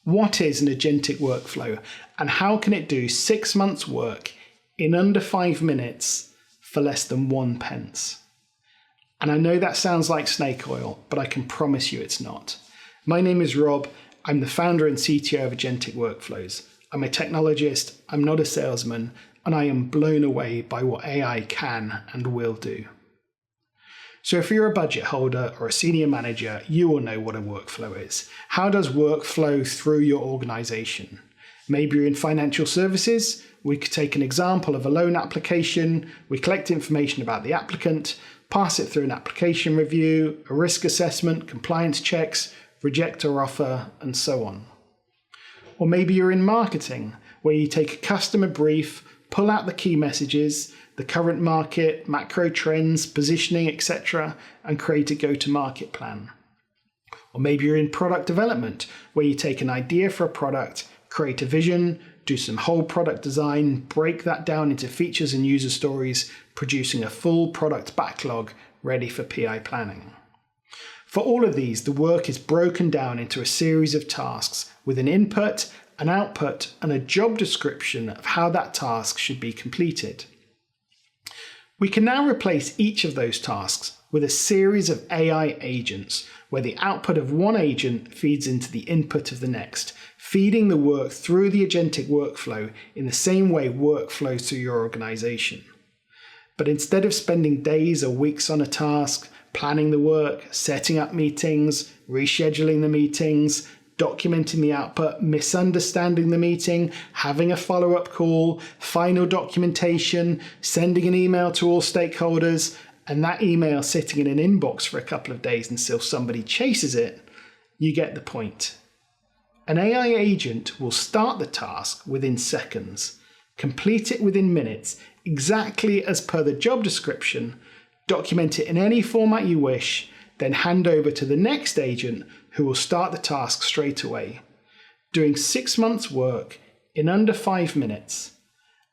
What is an agentic workflow and how can it do 6 months' work in under 5 minutes for less than 1 pence? And I know that sounds like snake oil, but I can promise you it's not. My name is Rob. I'm the founder and CTO of Agentic Workflows. I'm a technologist, I'm not a salesman, and I am blown away by what AI can and will do. So if you're a budget holder or a senior manager, you will know what a workflow is. How does work flow through your organization? Maybe you're in financial services. We could take an example of a loan application. We collect information about the applicant, pass it through an application review, a risk assessment, compliance checks, reject or offer, and so on. Or maybe you're in marketing, where you take a customer brief, pull out the key messages, the current market, macro trends, positioning, etc., and create a go-to-market plan. Or maybe you're in product development, where you take an idea for a product, create a vision, do some whole product design, break that down into features and user stories, producing a full product backlog ready for PI planning. For all of these, the work is broken down into a series of tasks with an input, an output, and a job description of how that task should be completed. We can now replace each of those tasks with a series of AI agents, where the output of one agent feeds into the input of the next, feeding the work through the agentic workflow in the same way work flows through your organization. But instead of spending days or weeks on a task, planning the work, setting up meetings, rescheduling the meetings, documenting the output, misunderstanding the meeting, having a follow-up call, final documentation, sending an email to all stakeholders, and that email sitting in an inbox for a couple of days until somebody chases it, you get the point. An AI agent will start the task within seconds, complete it within minutes, exactly as per the job description, document it in any format you wish, then hand over to the next agent who will start the task straight away, doing 6 months' work in under 5 minutes.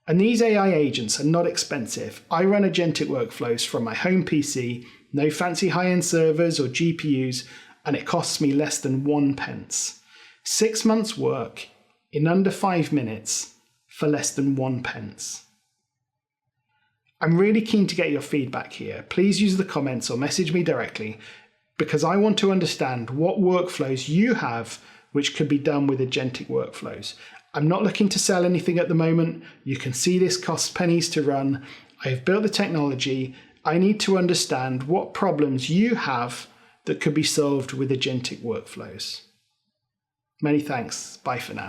And these AI agents are not expensive. I run Agentic Workflows from my home PC, no fancy high-end servers or GPUs, and it costs me less than 1 pence. 6 months' work in under 5 minutes for less than 1 pence. I'm really keen to get your feedback here. Please use the comments or message me directly, because I want to understand what workflows you have which could be done with Agentic Workflows. I'm not looking to sell anything at the moment. You can see this costs pennies to run. I have built the technology. I need to understand what problems you have that could be solved with Agentic Workflows. Many thanks. Bye for now.